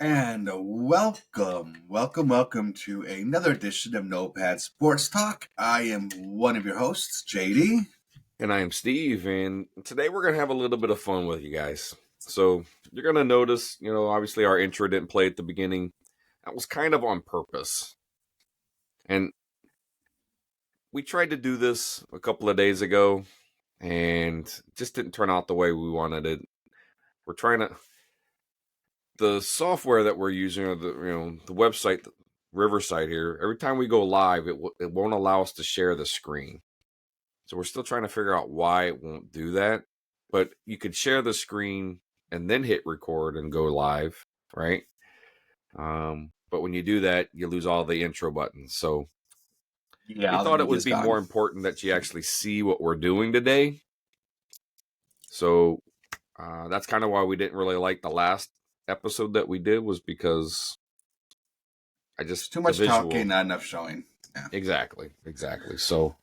And welcome to another edition of Notepad Sports Talk. I am one of your hosts, JD. And I am Steve, and today we're going to have a little bit of fun with you guys. So you're going to notice, obviously our intro didn't play at the beginning. That was kind of on purpose. And we tried to do this a couple of days ago, and it just didn't turn out the way we wanted it. We're trying to... The software that we're using, or the website, the Riverside here, every time we go live, it won't allow us to share the screen. So we're still trying to figure out why it won't do that. But you could share the screen and then hit record and go live, right? But when you do that, you lose all the intro buttons. So Yeah, we all the thought it would media's be gone. more important that you actually see what we're doing today. So that's kind of why we didn't really like the last episode that we did, was because Too much talking, not enough showing. Yeah. Exactly. So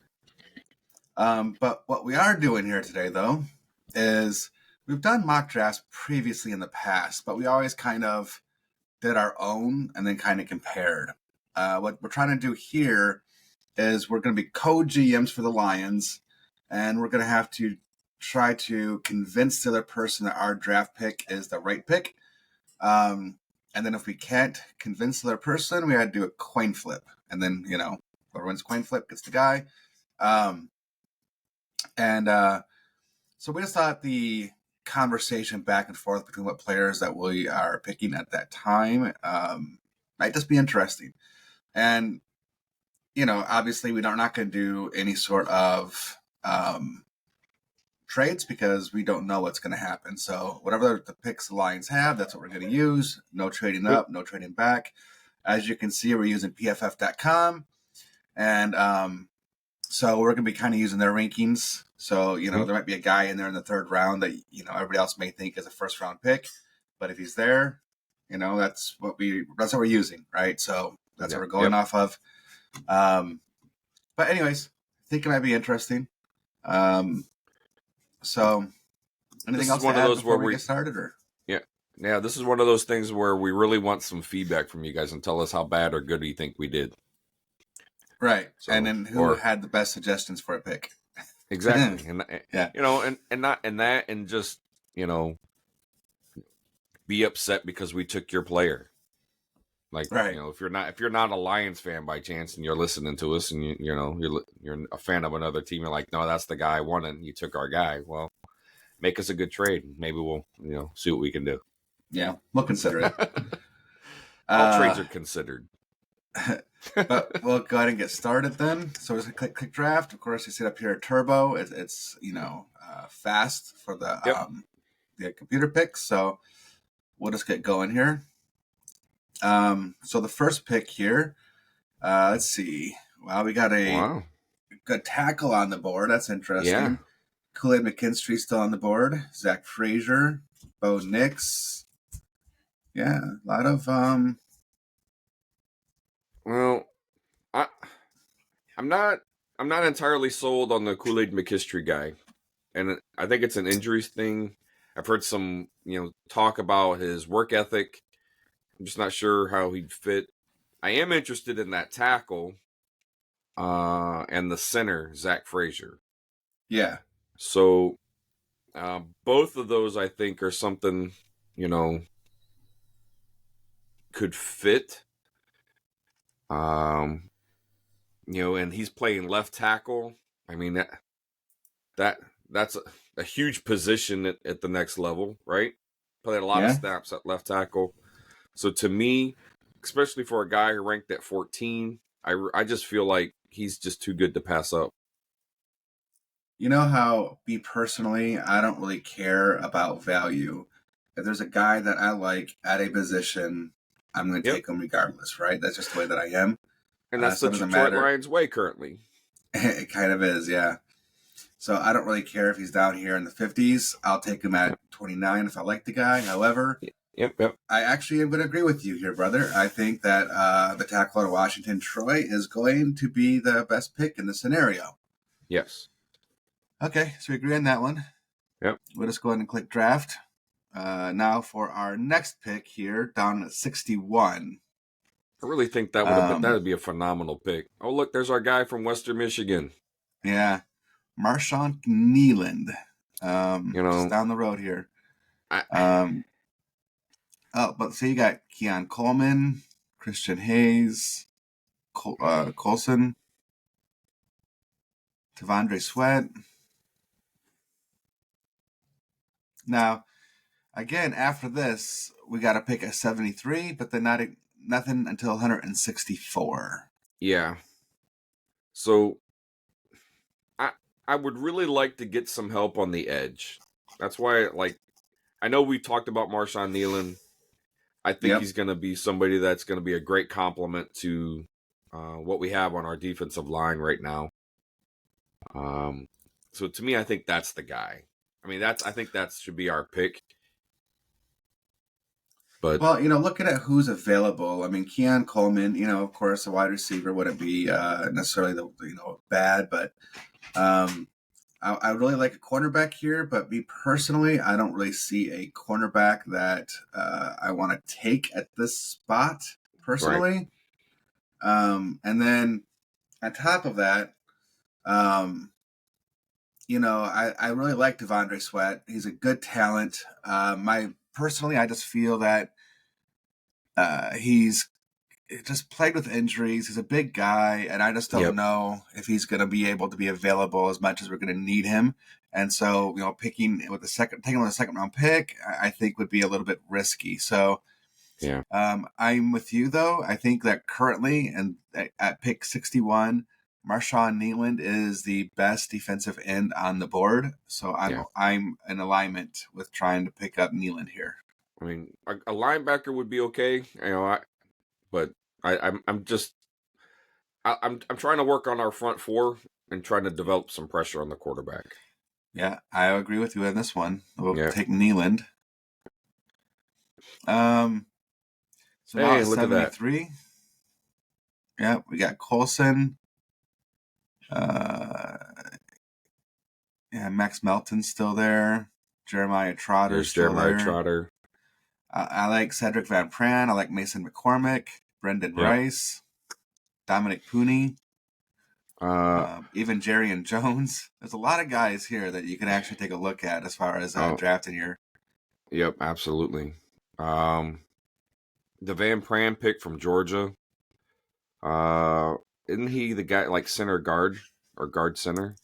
but what we are doing here today, though, is we've done mock drafts previously in the past, but we always kind of did our own and then kind of compared. What we're trying to do here is we're going to be co-GMs for the Lions, and we're going to have to try to convince the other person that our draft pick is the right pick. And then if we can't convince the other person, we had to do a coin flip. And then, whoever wins coin flip gets the guy. So we just thought the conversation back and forth between what players that we are picking at that time might just be interesting. And, obviously we're not going to do any sort of trades because we don't know what's going to happen. So whatever the picks the Lions have, that's what we're going to use. No trading up, no trading back. As you can see, we're using PFF.com. And so we're going to be kind of using their rankings. So, there might be a guy in there in the third round that, everybody else may think is a first round pick. But if he's there, that's what we're using, right? So that's what we're going off of. But anyways, I think it might be interesting. So anything else to add before we get started? Or? Yeah, this is one of those things where we really want some feedback from you guys and tell us how bad or good you think we did. Right. So, and then who had the best suggestions for a pick. Exactly. And just, be upset because we took your player. Like, right. If you're not a Lions fan by chance and you're listening to us and you're a fan of another team, you're like, no, that's the guy I wanted. You took our guy. Well, make us a good trade. Maybe we'll, see what we can do. Yeah, we'll consider it. All trades are considered. But we'll go ahead and get started then. So we're just gonna click draft. Of course, you see it up here, turbo. It's fast for the computer picks. So we'll just get going here. So the first pick here, let's see. Wow, we got a good tackle on the board. That's interesting. Yeah. Kool-Aid McKinstry still on the board. Zach Frazier, Bo Nix. Yeah, a lot of Well, I'm not entirely sold on the Kool-Aid McKinstry guy, and I think it's an injuries thing. I've heard some talk about his work ethic. I'm just not sure how he'd fit. I am interested in that tackle, and the center, Zach Frazier. Yeah. So, both of those I think are something could fit. And he's playing left tackle. I mean that's a huge position at the next level, right? Played a lot of snaps at left tackle. So to me, especially for a guy who ranked at 14, I just feel like he's just too good to pass up. You know how, me personally, I don't really care about value. If there's a guy that I like at a position, I'm going to take him regardless, right? That's just the way that I am. And that's the Detroit Lions way currently. It kind of is, yeah. So I don't really care if he's down here in the 50s. I'll take him at 29 if I like the guy. However, I actually am going to agree with you here, brother. I think that the tackle out of Washington, Troy, is going to be the best pick in the scenario. Yes. Okay, so we agree on that one. Yep. We'll just go ahead and click draft. Now for our next pick here, down at 61. I really think that'd be a phenomenal pick. Oh, look, there's our guy from Western Michigan. Yeah, Marshawn Kneeland, You just know, down the road here. I, Um, but so you got Keon Coleman, Christian Hayes, Colson, Devondre Sweat. Now, again, after this, we got to pick a 73, but then nothing until 164. yeah. So I I would really like to get some help on the edge. That's why, like, I know we talked about Marshawn Nealon. I think Yep. he's going to be somebody that's going to be a great complement to what we have on our defensive line right now. So to me, I think that's the guy. I mean, I think that should be our pick. But Well, looking at who's available, I mean, Keon Coleman, of course, a wide receiver wouldn't be necessarily bad, but I really like a cornerback here. But me personally, I don't really see a cornerback that I want to take at this spot right, personally. And then on top of that, um, I really like Devondre Sweat. He's a good talent. I just feel that he's just plagued with injuries. He's a big guy, and I just don't yep, know if he's going to be able to be available as much as we're going to need him. And so, taking him with a second round pick, I think would be a little bit risky. So, yeah, I'm with you though. I think that currently, and at pick 61, Marshawn Nealand is the best defensive end on the board. So yeah. I'm in alignment with trying to pick up Nealand here. I mean, a linebacker would be okay, but I'm just I'm trying to work on our front four and trying to develop some pressure on the quarterback. Yeah, I agree with you on this one. We'll Yeah. take Nealand. Um, so now Hey, at look at that. 73, yeah, we got Colson. Uh, yeah, Max Melton's still there. Jeremiah Trotter's There's still Jeremiah there. Trotter. I like Cedric Van Pran. I like Mason McCormick, Brendan Yep. Rice, Dominic Pooney, Uh even Jerry and Jones. There's a lot of guys here that you can actually take a look at as far as oh, drafting here. yep, absolutely. Um the Van Pran pick from Georgia. Uh isn't he the guy like center guard or guard center?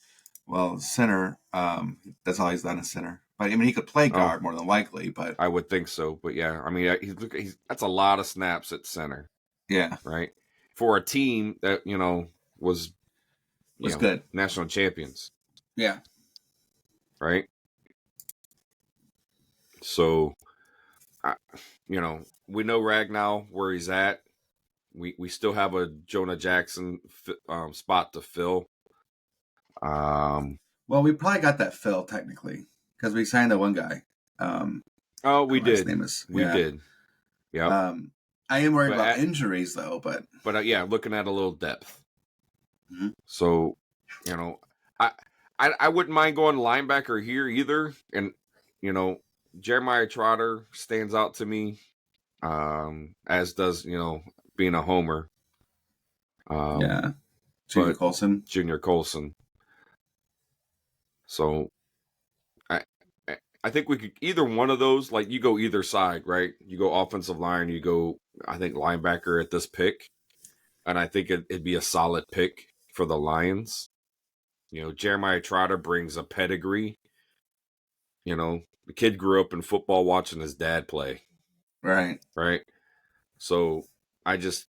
Well, center, that's all he's done is center. But I mean, he could play Oh, guard more than likely. But I would think so, but yeah, I mean, he's that's a lot of snaps at center, yeah, right? For a team that was was good. national champions, Yeah. right? So, I, we know Ragnow where he's at. We still have a Jonah Jackson spot to fill. Well, we probably got that fill technically because we signed that one guy. Oh, I don't we know what his did, name is. we Yeah. did, yep. I am worried But about injuries though. yeah, looking at a little depth. Mhm. So, you know, I I wouldn't mind going linebacker here either. And Jeremiah Trotter stands out to me, as does being a homer. Yeah, Junior But Colson. Junior Colson. So I I think we could either one of those. Like you go either side, right? You go offensive line. You go I think linebacker at this pick, and I think it'd be a solid pick for the Lions. Jeremiah Trotter brings a pedigree. The kid grew up in football watching his dad play, Right. right? So I just,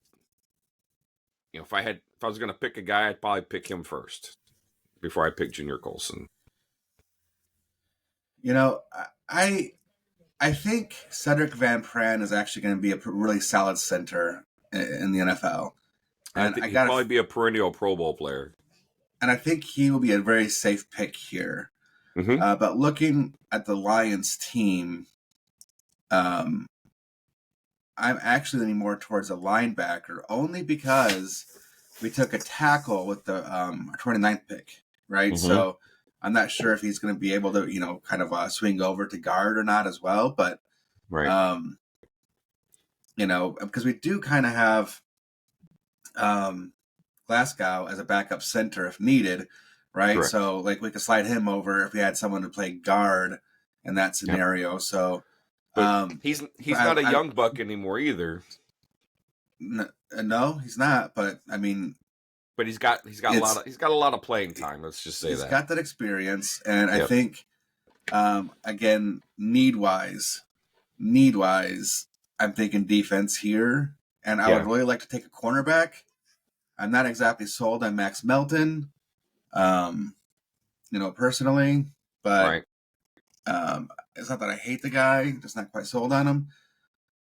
if I was going to pick a guy, I'd probably pick him first before I pick Junior Colson. You know, I I think Cedric Van Pran is actually going to be a really solid center in the NFL, I and think he'd probably be a perennial Pro Bowl player. I think he will be a very safe pick here. Mm-hmm. But looking at the Lions team, um, I'm actually leaning more towards a linebacker only because we took a tackle with the 29th pick, right? Mm-hmm. So I'm not sure if he's going to be able to, kind of swing over to guard or not as well. But, Right. because we do kind of have Glasgow as a backup center if needed, right? Correct. So, like, we could slide him over if we had someone to play guard in that Yep. scenario. So, But um, he's not a young buck anymore either. no, he's not. But I mean, But he's got a lot of playing time. Let's just say he's that. got that experience, and I Yep. think, again, need wise, I'm thinking defense here, and I would really like to take a cornerback. I'm not exactly sold on Max Melton, personally, but Right. it's not that I hate the guy, just not quite sold on him.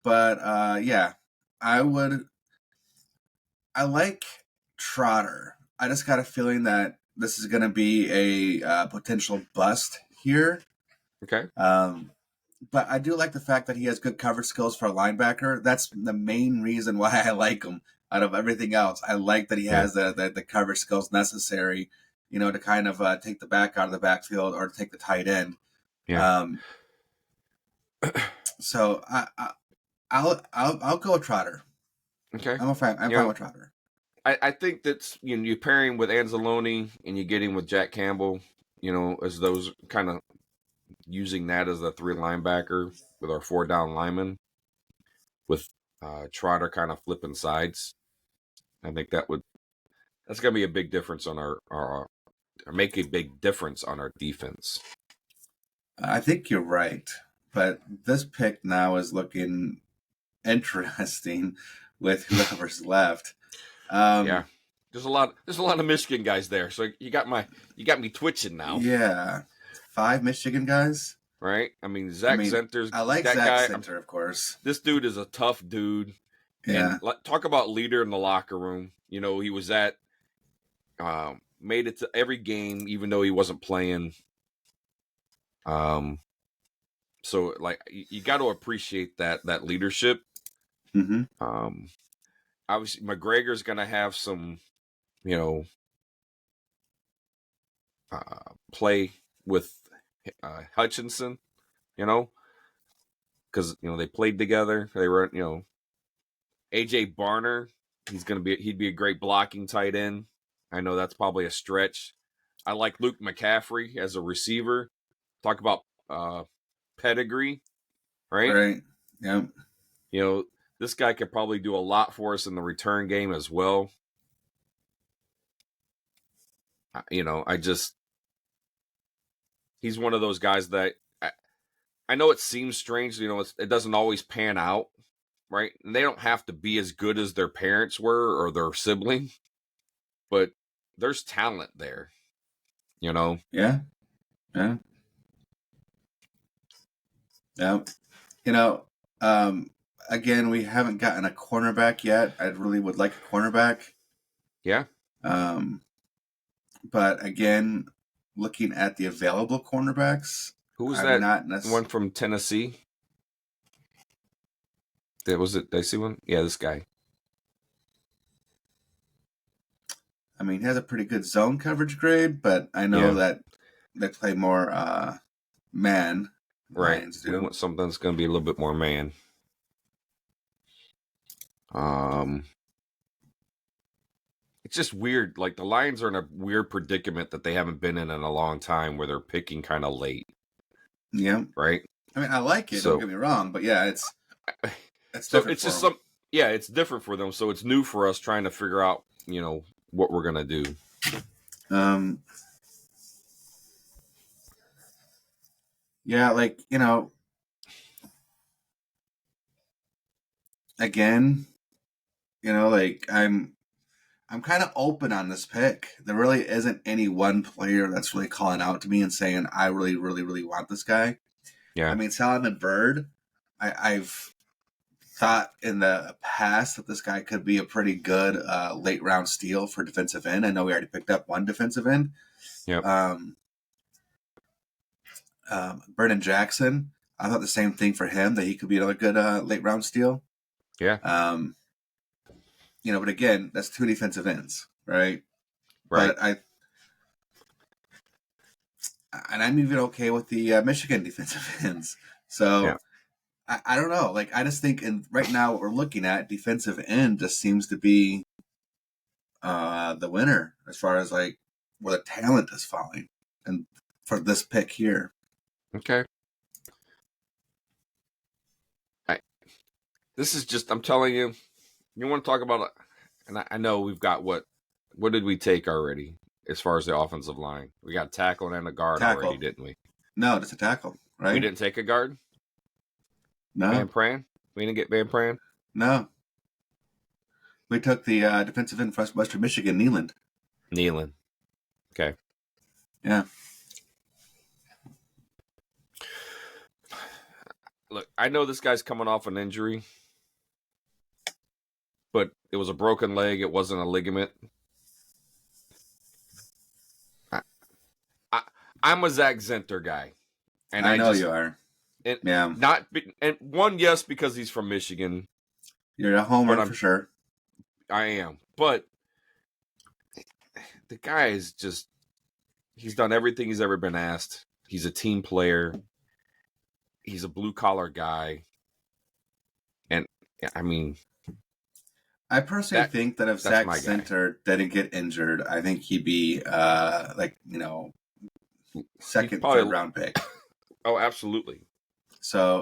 But yeah, I like Trotter. I just got a feeling that this is going to be a potential bust here. Okay. But I do like the fact that he has good coverage skills for a linebacker. That's the main reason why I like him out of everything else. I like that he has the coverage skills necessary, to kind of take the back out of the backfield or take the tight end. Yeah. So I'll go with Trotter. Okay. I'm fine with Trotter. I think that's you pair him with Anzalone and you get him with Jack Campbell, as those kind of using that as a 3 linebacker with our 4 down linemen with Trotter kind of flipping sides. I think that's going to be a big difference on our or make a big difference on our defense. I think you're right, but this pick now is looking interesting with whoever's left. Yeah, there's a lot of Michigan guys there, so you got me twitching now. Yeah, 5 Michigan guys. Right? I mean, Zach Zenter's I like that Zach guy. Center, of course. This dude is a tough dude. Yeah. And talk about leader in the locker room. He was made it to every game, even though he wasn't playing. So like you got to appreciate that leadership. Mm-hmm. Obviously McGregor's gonna have some, play with Hutchinson, because they played together. They were, AJ Barner. He'd be a great blocking tight end. I know that's probably a stretch. I like Luke McCaffrey as a receiver. Talk about pedigree, right? Right. Yep. This guy could probably do a lot for us in the return game as well. He's one of those guys that I know it seems strange, it doesn't always pan out, right? And they don't have to be as good as their parents were or their sibling, but there's talent there, Yeah. Yeah. Yeah. Again, we haven't gotten a cornerback yet. I really would like a cornerback. Yeah. But again, looking at the available cornerbacks, Who was I'm that not one from Tennessee? Did I see one? Yeah, this guy. I mean, he has a pretty good zone coverage grade, but I know that they play more man. Right. Lions do. We want something that's going to be a little bit more man. It's just weird. Like the Lions are in a weird predicament that they haven't been in a long time, where they're picking kind of late. Yeah. Right. I mean, I like it. Don't get me wrong, but yeah, it's so it's just them. It's different for them. So it's new for us trying to figure out, what we're gonna do. Yeah, like again, like I'm kind of open on this pick. There really isn't any one player that's really calling out to me and saying I really, really, really want this guy. Yeah. I mean, Solomon Bird, I've thought in the past that this guy could be a pretty good late round steal for defensive end. I know we already picked up one defensive end. Yeah. Vernon Jackson, I thought the same thing for him, that he could be another good late round steal. Yeah. But again, that's 2 defensive ends, right? Right. But and I'm even okay with the Michigan defensive ends. Yeah. So I don't know. Like I just think, right now what we're looking at, defensive end just seems to be the winner as far as like where the talent is falling, and for this pick here. Okay. This is just, I'm telling you, you want to talk about, and I know we've got what did we take already as far as the offensive line? We got tackle and a guard already, Tackle. didn't we? No, just a tackle, We right? didn't take a guard? No, Van Pran? We didn't get Van Pran? no. We took the defensive end from Western Michigan, Nealand. Nealon. Okay. Yeah. Look, I know this guy's coming off an injury, but it was a broken leg. It wasn't a ligament. I, I'm a Zach Zenter guy, and I know you are. And Yeah. and one, yes, because he's from Michigan. You're a homer for sure. I am, but the guy is just, he's done everything he's ever been asked. He's a team player. He's a blue collar guy. And I mean, I personally think that if Zach Center didn't get injured, I think he'd be second, third round pick. Oh, absolutely. So,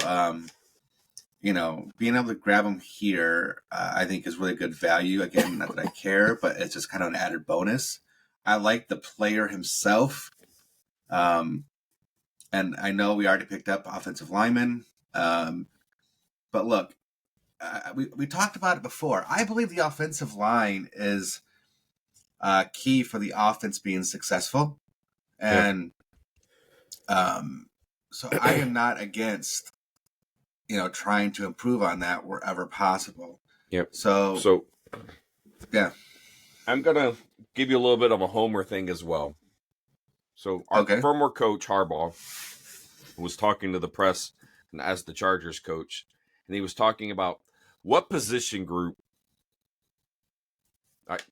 being able to grab him here, I think is really good value. Again, not that I care, but it's just kind of an added bonus. I like the player himself. And I know we already picked up offensive linemen. But look, we talked about it before. I believe the offensive line is key for the offense being successful. And so I am not against, trying to improve on that wherever possible. Yep. So yeah. I'm going to give you a little bit of a homer thing as well. So our former coach, Harbaugh, was talking to the press as the Chargers coach, and he was talking about what position group,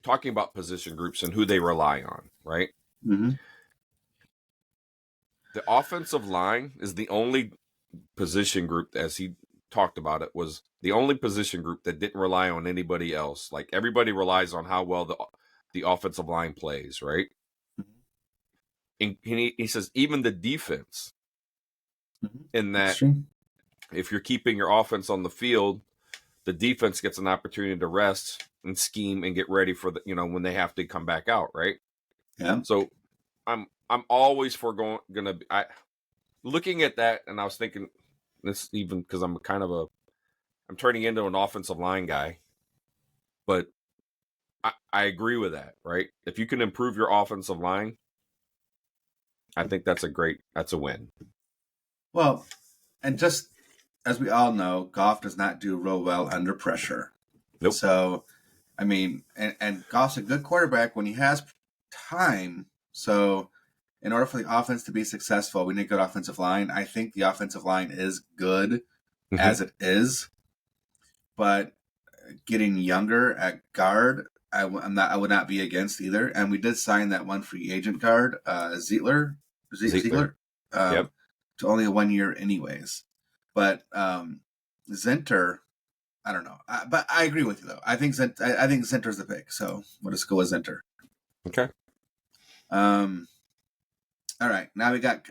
talking about position groups and who they rely on, right? Mm-hmm. The offensive line is the only position group, as he talked about it, was the only position group that didn't rely on anybody else. Like everybody relies on how well the offensive line plays, right? And he says even the defense, in that if you're keeping your offense on the field, the defense gets an opportunity to rest and scheme and get ready for the, when they have to come back out, right? Yeah. So I'm always gonna be looking at that, and I was thinking this, even because I'm turning into an offensive line guy, but I agree with that, right? If you can improve your offensive line, I think that's a win. Well, and just as we all know, Goff does not do real well under pressure. Nope. So, I mean, and Goff's a good quarterback when he has time. So, in order for the offense to be successful, we need a good offensive line. I think the offensive line is good as it is, but getting younger at guard, I would not be against either. And we did sign that one free agent guard, Ziegler. Yep. To only 1 year anyways. But Zenter, I don't know. But I agree with you, though. I think Zenter's the pick. So we'll just go with Zenter. Okay. All right. Now we got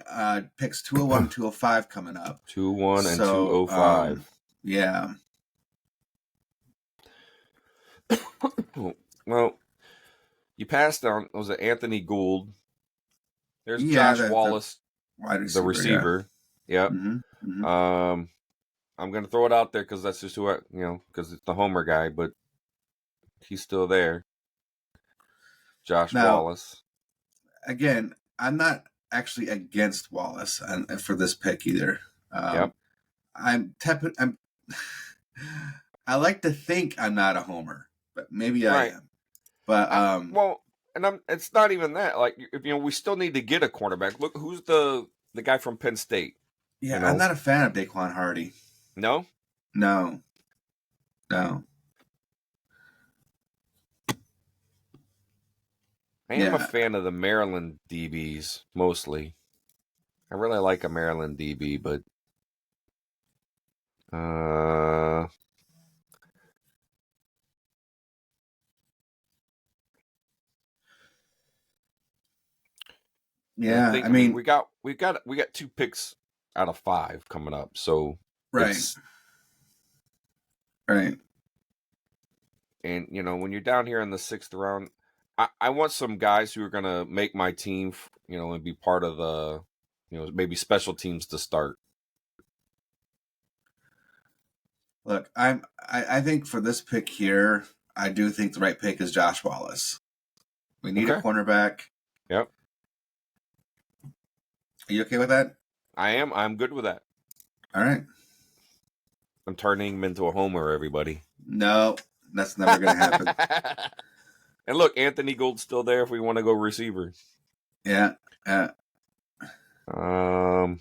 picks 201, 205 coming up. 201 and 205. Yeah. Well, you passed on, was it Anthony Gould? There's Josh Wallace, the receiver. Yeah. Yep. Mm-hmm. Mm-hmm. I'm going to throw it out there because that's just who because it's the homer guy, but he's still there. Josh Wallace. Again, I'm not actually against Wallace for this pick either. Yep. I'm tepid. I like to think I'm not a homer, but maybe I am. But and it's not even that. Like, we still need to get a cornerback. Look, who's the guy from Penn State? Yeah, I'm not a fan of Daquan Hardy. No? No. I am a fan of the Maryland DBs, mostly. I really like a Maryland DB, but uh, and Yeah, I I mean, mean, we got 2 picks out of 5 coming up, so right, it's right. and when you're down here in the 6th round, I want some guys who are gonna make my team, and be part of the, maybe special teams to start. Look, I think for this pick here, I do think the right pick is Josh Wallace. We need a Okay. cornerback. Yep. Are you okay with that? I am. I'm good with that. All right. I'm turning him into a homer, everybody. No, that's never going to happen. And look, Anthony Gould's still there if we want to go receiver. Yeah. Um,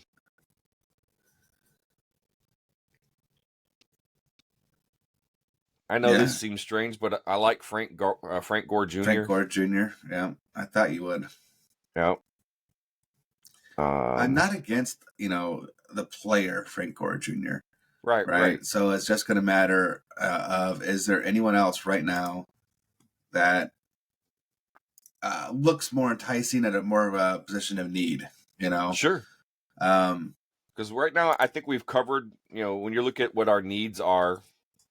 I know Yeah. this seems strange, but I like Frank Gore Frank Jr. Gore Jr. Yeah. I thought you would. Yeah. I'm not against, the player, Frank Gore Jr., Right, right. right? So it's just going to matter of is there anyone else right now that looks more enticing at a more of a position of need, you know? Sure. Um, Because right now, I think we've covered, when you look at what our needs are,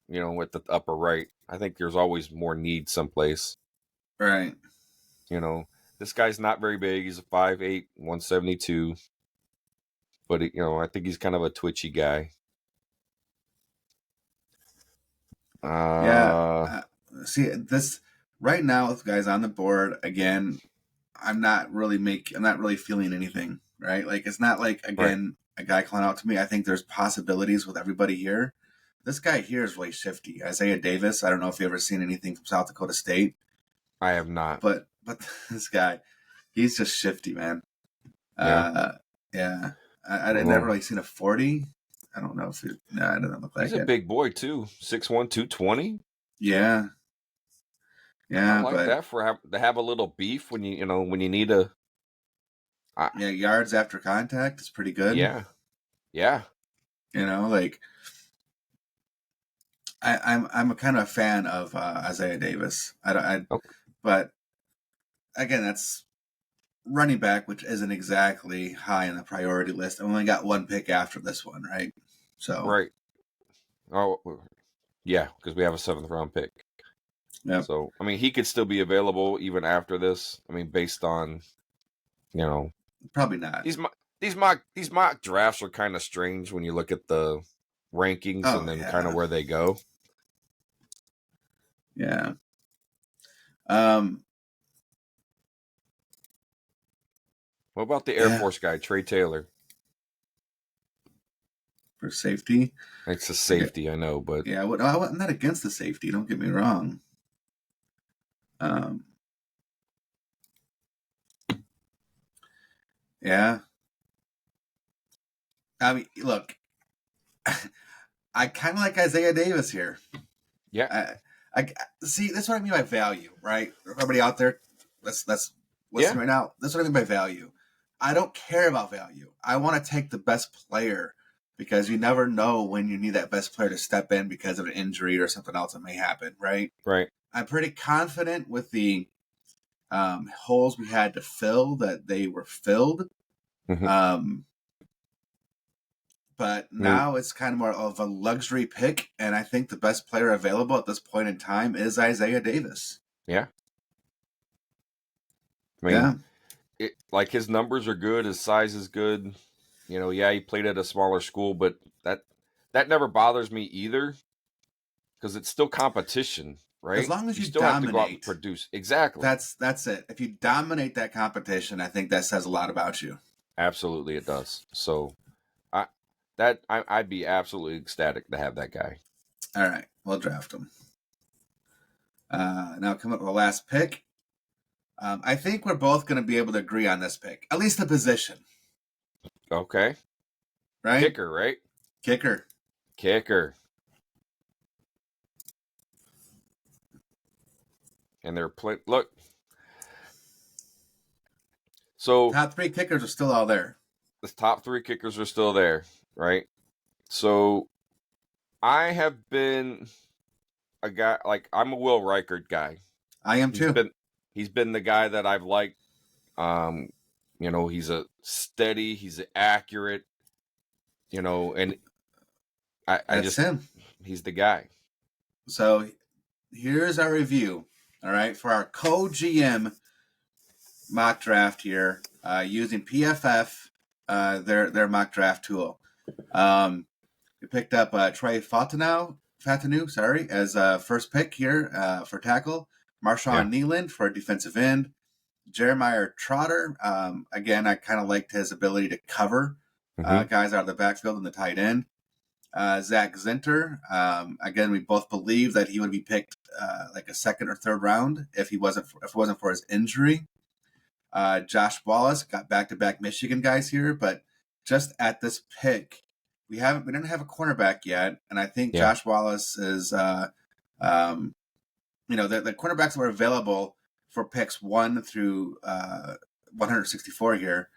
with the upper right, I think there's always more needs someplace. right. This guy's not very big. He's a 5'8", 172. But, I think he's kind of a twitchy guy. Yeah. Uh, See, this right now with guys on the board, again, I'm not really feeling anything, right? Like it's not like right. again a guy calling out to me. I think there's possibilities with everybody here. This guy here is really shifty. Isaiah Davis. I don't know if you ever seen anything from South Dakota State, I have not. but this guy, he's just shifty, man. Yeah. Uh, yeah. I never Well, really seen a 40. I don't know if no, it doesn't look he's like a it. big boy, too. 6'1", 220. Yeah, I yeah, like but that to have a little beef when when you need a. yeah, yards after contact is pretty good. Yeah. Yeah. Like I'm a kind of a fan of Isaiah Davis. Okay. But again, that's running back, which isn't exactly high on the priority list. I only got one pick after this one, right? So, Right. Oh, yeah, because we have a 7th-round pick. yep, So, I mean, he could still be available even after this. I mean, based on, you know, probably not. these mo- these mock drafts are kind of strange when you look at the rankings Oh and then kind of yeah, where they go. yeah. Um, What about the Air yeah, Force guy, Trey Taylor? for safety. It's a Yeah, safety, I know, but yeah. I'm not against the safety. Don't get me wrong. Um, yeah. I mean, look, I kind of like Isaiah Davis here. yeah, I, I see. That's what I mean by value, right? Everybody out there, let's listen yeah, right now. That's what I mean by value. I don't care about value. I want to take the best player because you never know when you need that best player to step in because of an injury or something else that may happen, right? right. I'm pretty confident with the holes we had to fill that they were filled. Mhm. Um, but I mean, now it's kind of more of a luxury pick, and I think the best player available at this point in time is Isaiah Davis. yeah. I mean, Yeah, like his numbers are good, his size is good. Yeah, he played at a smaller school, but that that never bothers me either because it's still competition, as right? long as You you still have to go out and dominate, produce. Exactly. that's it. If you dominate that competition, I think that says a lot about you. Absolutely, it does. So, I'd be absolutely ecstatic to have that guy. All right, we'll draft him. Now come up with the last pick. I think we're both going to be able to agree on this pick, at least the position, Okay, right? kicker, right? Kicker. Kicker, and they're play. Look, so Top three kickers are still all there. the top three kickers are still there, right? So I have been a guy like I'm a Will Reichert guy. I am He's too. been he's been the guy that I've liked. Um, he's a steady, he's accurate, and I That's just him. he's the guy. So here's our review. All right, for our co-GM mock draft here, using PFF, their mock draft tool. We picked up Trey Fatanu, sorry, as first pick here for tackle. Yeah. Marshawn Nealand for defensive end. Jeremiah Trotter. Again, I kind of liked his ability to cover Mm-hmm. guys out of the backfield in the tight end. Zach Zinter. Again, we both believe that he would be picked like a second or third round if it wasn't for his injury. Josh Wallace got back-to-back Michigan guys here, but just at this pick, we didn't have a cornerback yet, and I think Yeah. Josh Wallace is the cornerbacks that were available for picks 1 through 164 here.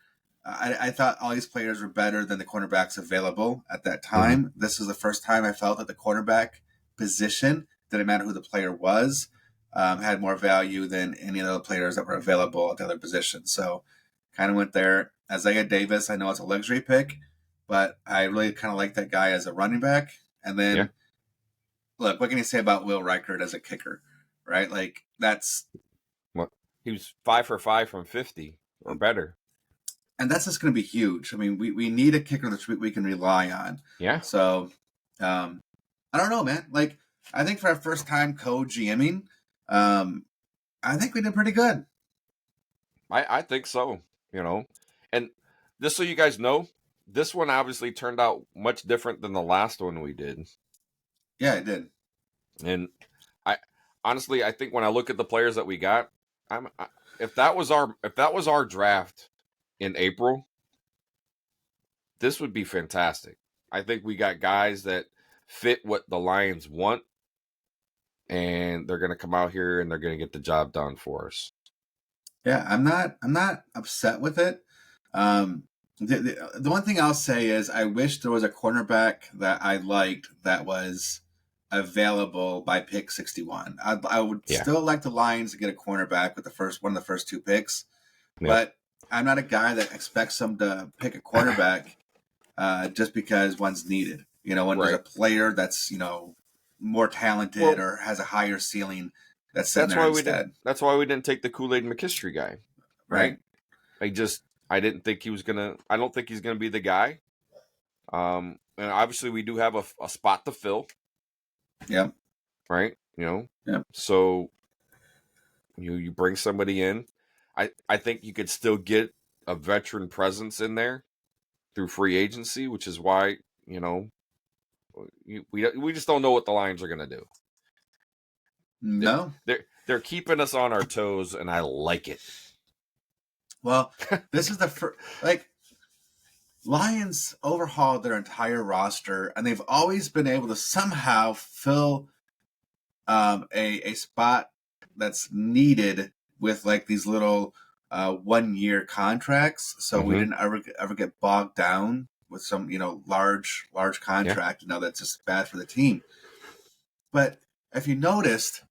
I thought all these players were better than the cornerbacks available at that Mm-hmm. time. This is the first time I felt that the cornerback position, didn't matter who the player was, had more value than any of the players that were available at the other positions. So kind of went there. Isaiah Davis, I know it's a luxury pick, but I really kind of like that guy as a running back. And Yeah. then, look, what can you say about Will Reichert as a kicker, right? Like, Well, he was 5 for 5 from 50 or better. and that's just going to be huge. I mean, we need a kicker that we can rely on. Yeah. So, I don't know, man. Like, I think for our first time co-GMing, I think we did pretty good. I think so. And just so you guys know, this one obviously turned out much different than the last one we did. Yeah, it did. And I honestly, I think when I look at the players that we got, if that was our draft in April, this would be fantastic. I think we got guys that fit what the Lions want, and they're going to come out here and they're going to get the job done for us. Yeah, I'm not upset with it. The one thing I'll say is I wish there was a cornerback that I liked that was available by pick 61. I would Yeah. still like the Lions to get a cornerback with one of the first two picks, Yep. but I'm not a guy that expects them to pick a cornerback just because one's needed. When there's a Right. player that's more talented Well, or has a higher ceiling that's sitting there instead, that's why we didn't take the Kool-Aid McKinstry guy, right? right? I didn't think he was gonna. I don't think he's gonna be the guy. And obviously we do have a spot to fill, Yep. right? Yep. So you bring somebody in. I think you could still get a veteran presence in there through free agency, which is why we just don't know what the Lions are gonna do. No. They're keeping us on our toes, and I like it. Well, this is the first, like, Lions overhauled their entire roster, and they've always been able to somehow fill a spot that's needed with like these little 1 year contracts. So we Mm-hmm. didn't ever get bogged down with some large Yeah. contract. That's just bad for the team. But if you noticed,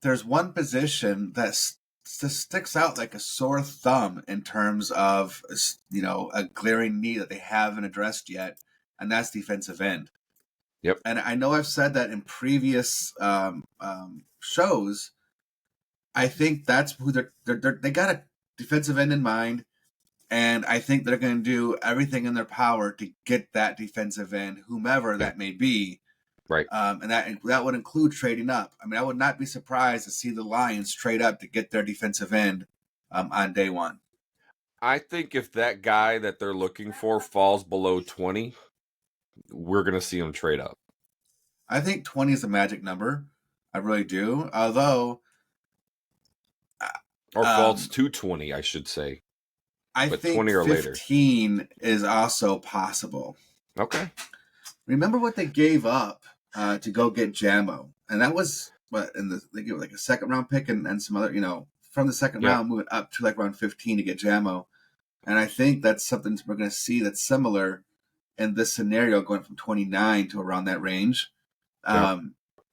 there's one position that just sticks out like a sore thumb in terms of a glaring need that they haven't addressed yet, and that's defensive end. Yep. And I know I've said that in previous shows. I think that's who they got a defensive end in mind, and I think they're going to do everything in their power to get that defensive end, whomever Yeah. that may be. Right. And that would include trading up. I mean, I would not be surprised to see the Lions trade up to get their defensive end on day one. I think if that guy that they're looking for falls below 20, we're going to see him trade up. I think 20 is the magic number. I really do. Although, or falls to 20, I should say. I but think 20 or 15 later is also possible. Okay. Remember what they gave up to go get Jammo, and that was they gave like a second round pick and some other from the second round moving up to like round 15 to get Jammo. And I think that's something we're going to see that's similar in this scenario, going from 29 to around that range. Yep.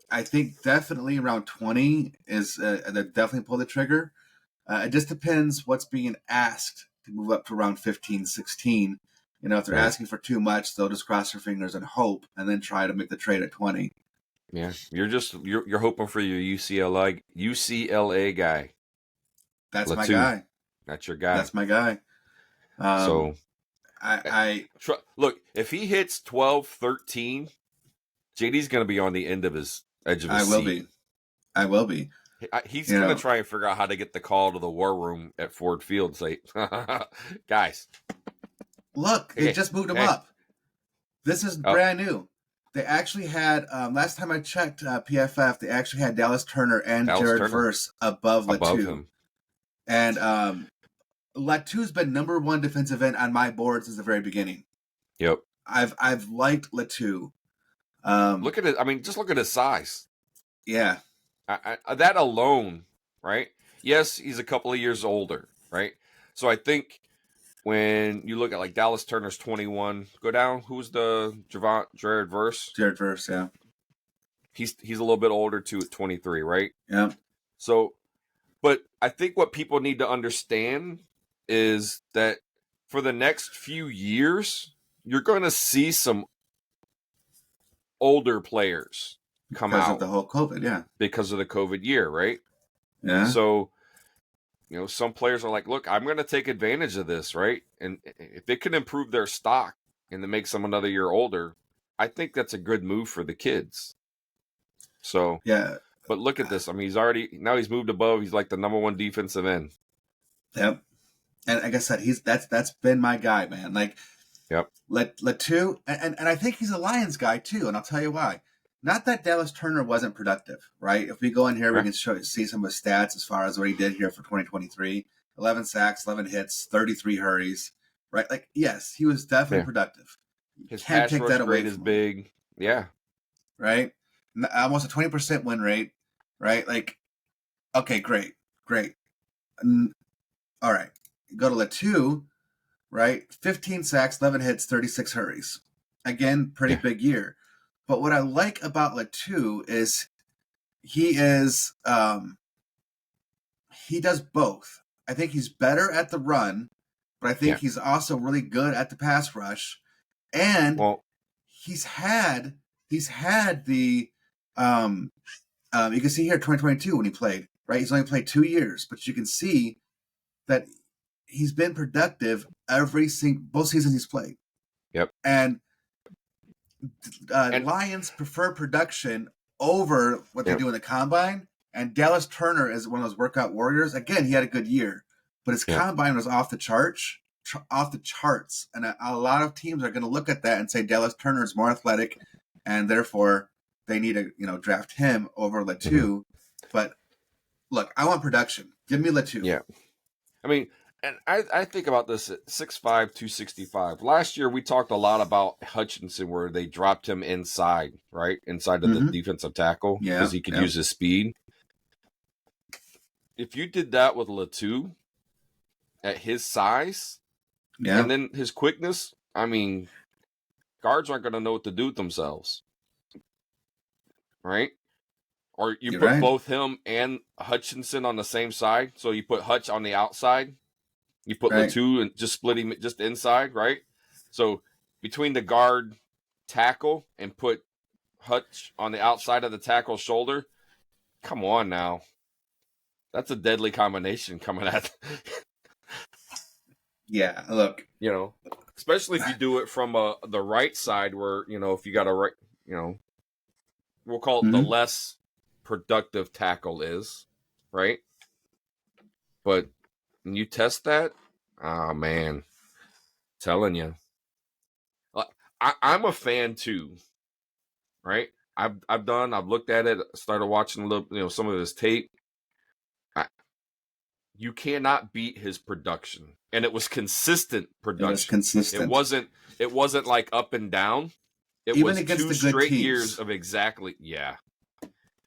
I think definitely around 20 is they definitely pull the trigger. It just depends what's being asked to move up to around 15, 16. If they're Right. asking for too much, they'll just cross their fingers and hope, and then try to make the trade at 20. Yeah. You're hoping for your UCLA guy. That's my Latu. guy. That's your guy. That's my guy. Um, So I look, if he hits 12, 13, JD's going to be on the end of his edge of his I will seat. be. I will be. He's going to try and figure out how to get the call to the war room at Ford Field and say, guys, look, they just moved him up. This is brand new. They actually had, last time I checked PFF, they actually had Dallas Turner and Jared Verse above Latu. Him. And Latu's been number one defensive end on my board since the very beginning. Yep. I've liked Latu. Look at it. I mean, just look at his size. Yeah. That alone, right? Yes, he's a couple of years older, right? So I think when you look at like Dallas Turner's 21, go down. Who's the Jared Verse? Jared Verse, yeah. He's a little bit older too at 23, right? Yeah. So, but I think what people need to understand is that for the next few years, you're going to see some older players come out because of the whole COVID, yeah. Because of the COVID year, right? Yeah. So, some players are like, look, I'm going to take advantage of this, right? And if it can improve their stock and to make them another year older, I think that's a good move for the kids. So, yeah. But look at this. I mean, he's moved above. He's like the number one defensive end. Yep. And like I said, that's been my guy, man. Like, yep. Latu, and I think he's a Lions guy too, and I'll tell you why. Not that Dallas Turner wasn't productive, right? If we go in here, we can see some of his stats as far as what he did here for 2023. 11 sacks, 11 hits, 33 hurries, right? Like, yes, he was definitely productive. His pass rush rate is big. Yeah. Right? Almost a 20% win rate, right? Like, okay, great. All right. Go to Latu, right? 15 sacks, 11 hits, 36 hurries. Again, pretty big year. But what I like about Latu is he does both. I think he's better at the run, but I think he's also really good at the pass rush. And he's had the you can see here 2022 when he played, right? He's only played 2 years, but you can see that he's been productive both seasons he's played. Yep. And Lions prefer production over what they do in the combine. And Dallas Turner is one of those workout warriors. Again, he had a good year, but his combine was off the charts. And a lot of teams are going to look at that and say Dallas Turner is more athletic, and therefore they need to draft him over Latu. Mm-hmm. But look, I want production. Give me Latu. Yeah, I mean, and I think about this at 6'5", 265. Last year we talked a lot about Hutchinson, where they dropped him inside, right inside of the defensive tackle because he could use his speed. If you did that with Latu at his size, and then his quickness, I mean, guards aren't going to know what to do with themselves, right? Or you put both him and Hutchinson on the same side, so you put Hutch on the outside, you put Latu and just split him just inside, right? So between the guard tackle and put Hutch on the outside of the tackle's shoulder, come on now. That's a deadly combination coming at. Yeah, look. Especially if you do it from the right side, where if you got a right, we'll call it the less productive tackle is, right? But when you test that, oh man, telling you, I'm a fan too, right? I've looked at it, started watching a little, some of his tape. You cannot beat his production, and it was consistent production. It was consistent. It wasn't like up and down. It Even was against 2 the good straight teams. years of exactly,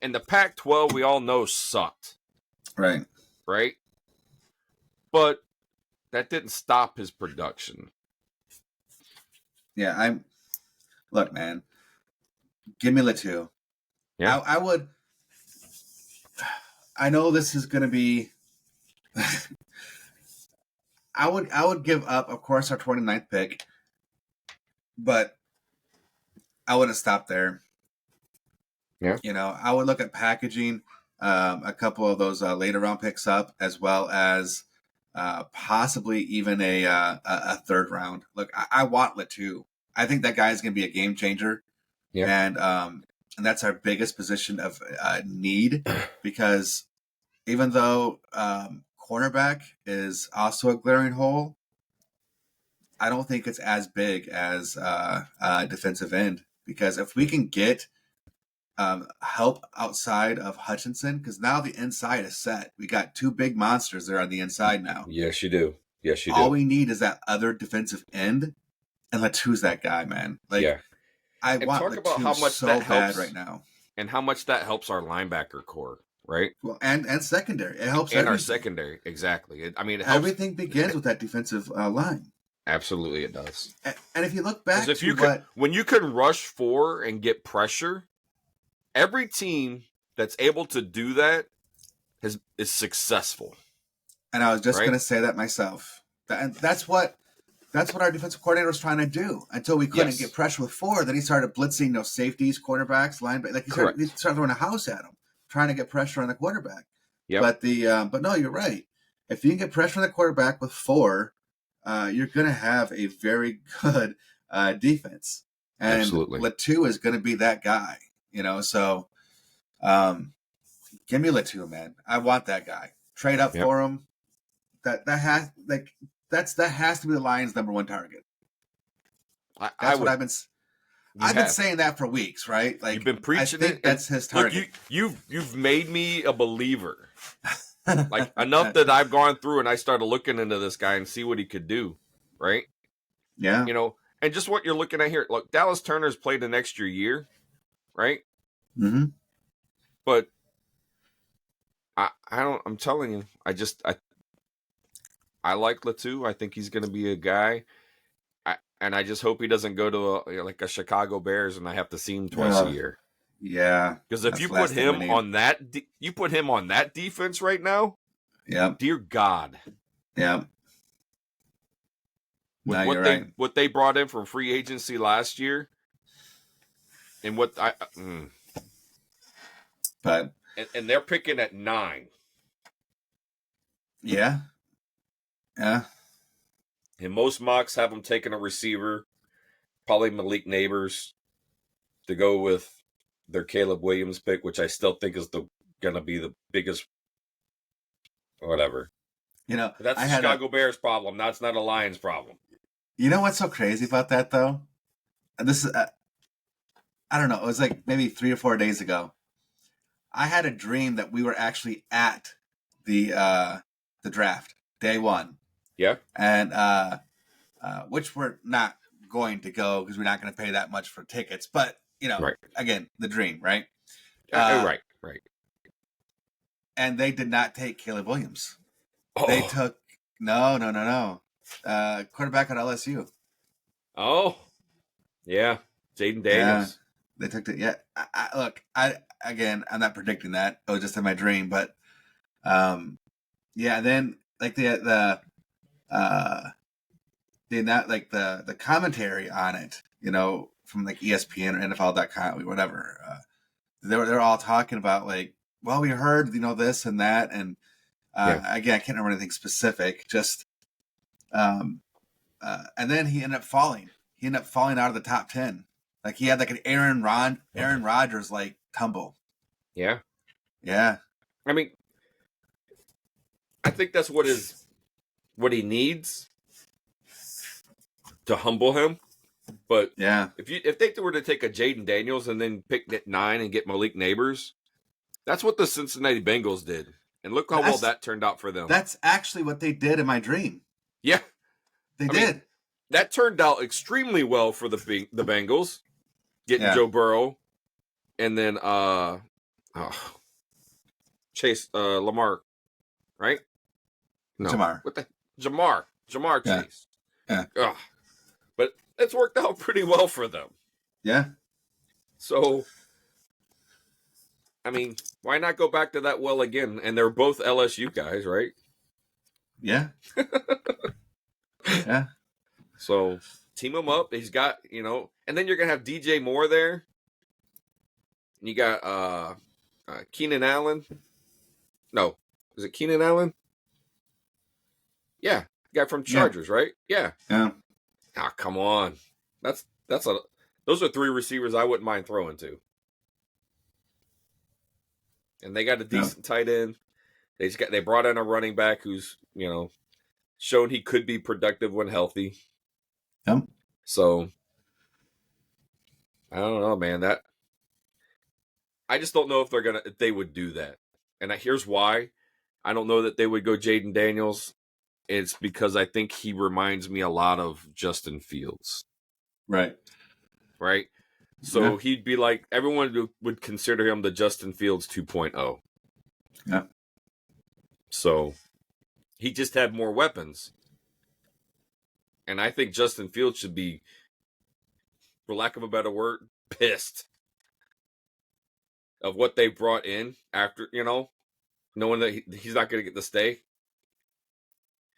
And the Pac-12, we all know, sucked. Right. Right? But that didn't stop his production. Yeah, look, man. Give me Latu. Yeah. I would. I know this is going to be. I would give up, of course, our 29th pick, but I wouldn't stop there. Yeah. I would look at packaging a couple of those later round picks up, as well as possibly even a third round. Look, I want Latu. I think that guy is going to be a game changer, Yeah. and that's our biggest position of need, because even though cornerback is also a glaring hole, I don't think it's as big as defensive end, because if we can get help outside of Hutchinson, because now the inside is set. We got two big monsters there on the inside now. Yes, you do. Yes, you All do. we need is that other defensive end, and Latu's that guy, man. Like, Yeah. I And want talk about how Latu much so that bad helps right now. and how much that helps our linebacker core, right? Well, and secondary, it helps And our everything. secondary, exactly. It helps. Everything begins with that defensive line. Absolutely, it does. And if you look back Because to when you can rush for and get pressure, every team that's able to do that is successful. And I was just right? going to say that myself. And that's what our defensive coordinator was trying to do until we couldn't get pressure with four. Then he started blitzing, safeties, cornerbacks, linebackers. Like he started throwing a house at them, trying to get pressure on the quarterback. Yep. But no, you're right. If you can get pressure on the quarterback with four, you're going to have a very good defense. And Absolutely. Latu is going to be that guy. So give me Latu, man. I want that guy. Trade up for him. That has to be the Lions' number one target. I've been saying that for weeks, right? Like, you've been preaching I think it. That's his target. Look, you've made me a believer. Like, enough that I've gone through and I started looking into this guy and see what he could do, right? Yeah. And just what you're looking at here. Look, Dallas Turner's played an extra year, right? Mm-hmm. But I'm telling you, I like Latu. I think he's going to be a guy. And I just hope he doesn't go to a Chicago Bears and I have to see him twice a year. Yeah. Because if you put him on that defense right now, dear God. Yeah. What they brought in from free agency last year, and but they're picking at 9. Yeah. Yeah. And most mocks have them taking a receiver, probably Malik Neighbors, to go with their Caleb Williams pick, which I still think is going to be the biggest. Whatever. That's the Chicago Bears problem. That's not a Lions problem. You know what's so crazy about that, though? And this is, I don't know. It was like maybe 3 or 4 days ago. I had a dream that we were actually at the draft, day one. Yeah. And which we're not going to go because we're not going to pay that much for tickets. But, right. Again, the dream, right? Right. And they did not take Caleb Williams. Oh. They took no. Quarterback at LSU. Oh, yeah, Jaden Daniels. Yeah, they took it. Yeah, look, I'm not predicting that. It was just in my dream, but yeah. Then like the commentary on it, from like ESPN or NFL.com or whatever. They're all talking about like, well, we heard this and that, and again, I can't remember anything specific. Just and then he ended up falling. He ended up falling out of the top 10. Like he had like an Aaron Rodgers like tumble. Yeah. Yeah. I mean, I think that's what he needs to humble him. But yeah, if they were to take a Jaden Daniels and then pick at 9 and get Malik Neighbors, that's what the Cincinnati Bengals did. And look how well that turned out for them. That's actually what they did in my dream. Yeah. They did. That turned out extremely well for the Bengals, getting Joe Burrow, and then Chase Lamar, right? No. Jamar. What the Jamar? Jamar Yeah. Chase. Yeah. Ugh. But it's worked out pretty well for them. Yeah. So, I mean, why not go back to that well again? And they're both LSU guys, right? Yeah. Yeah. So team him up. He's got, and then you're gonna have DJ Moore there. And you got Keenan Allen. No, is it Keenan Allen? Yeah, guy from Chargers, right? Yeah. Yeah. Ah, come on. Those are 3 receivers I wouldn't mind throwing to. And they got a decent tight end. They brought in a running back who's, shown he could be productive when healthy. Yep. So I don't know, man. I just don't know if they would do that. And here's why. I don't know that they would go Jaden Daniels. It's because I think he reminds me a lot of Justin Fields. Right. Right? So he'd be like, everyone would consider him the Justin Fields 2.0. Yeah. So he just had more weapons. And I think Justin Fields should be, for lack of a better word, pissed of what they brought in after, knowing that he's not going to get to stay.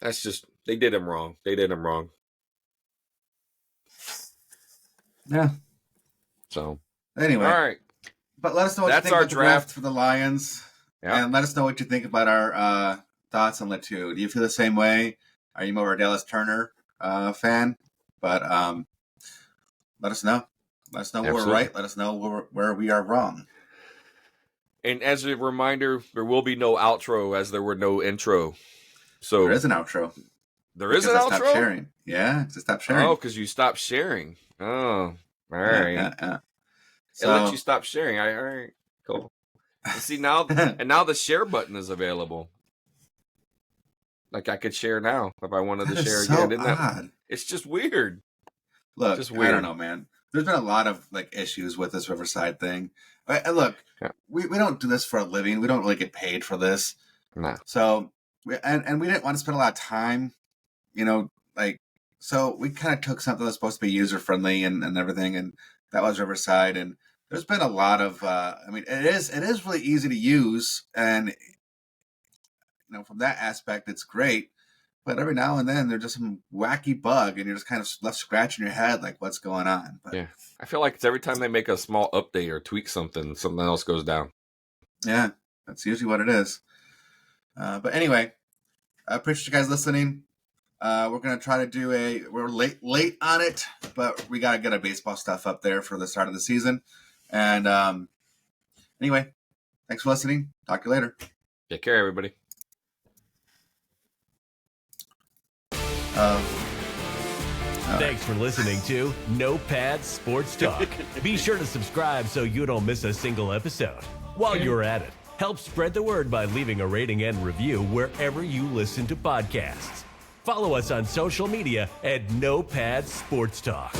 That's just, they did him wrong. Yeah. So, anyway. All right. But let us know what you think about the draft for the Lions. Yeah. And let us know what you think about our thoughts on Latu. Do you feel the same way? Are you more of a Dallas Turner fan? But let us know. Let us know where we're right. Let us know where we are wrong. And as a reminder, there will be no outro as there were no intro. So there is an outro. There is an outro? Stop sharing. Yeah, to stop sharing. Oh, because you stopped sharing. Oh, all right. Yeah. So, it lets you stop sharing. All right, cool. See now, and now the share button is available. Like I could share now if I wanted to share again. Isn't that? It's just weird. Look, just weird. I don't know, man. There's been a lot of issues with this Riverside thing. Look, we don't do this for a living. We don't really get paid for this. No. So we didn't want to spend a lot of time, so we kind of took something that's supposed to be user friendly and everything, and that was Riverside. And there's been a lot of, it is really easy to use, and from that aspect, it's great. But every now and then, there's just some wacky bug, and you're just kind of left scratching your head, like, what's going on? But, yeah, I feel like it's every time they make a small update or tweak something else goes down. Yeah, that's usually what it is. But anyway, I appreciate you guys listening. We're going to try to do we're late on it, but we got to get our baseball stuff up there for the start of the season. And anyway, thanks for listening. Talk to you later. Take care, everybody. Thanks for listening to No Pads Sports Talk. Be sure to subscribe so you don't miss a single episode. While you're at it, help spread the word by leaving a rating and review wherever you listen to podcasts. Follow us on social media at No Pads Sports Talk.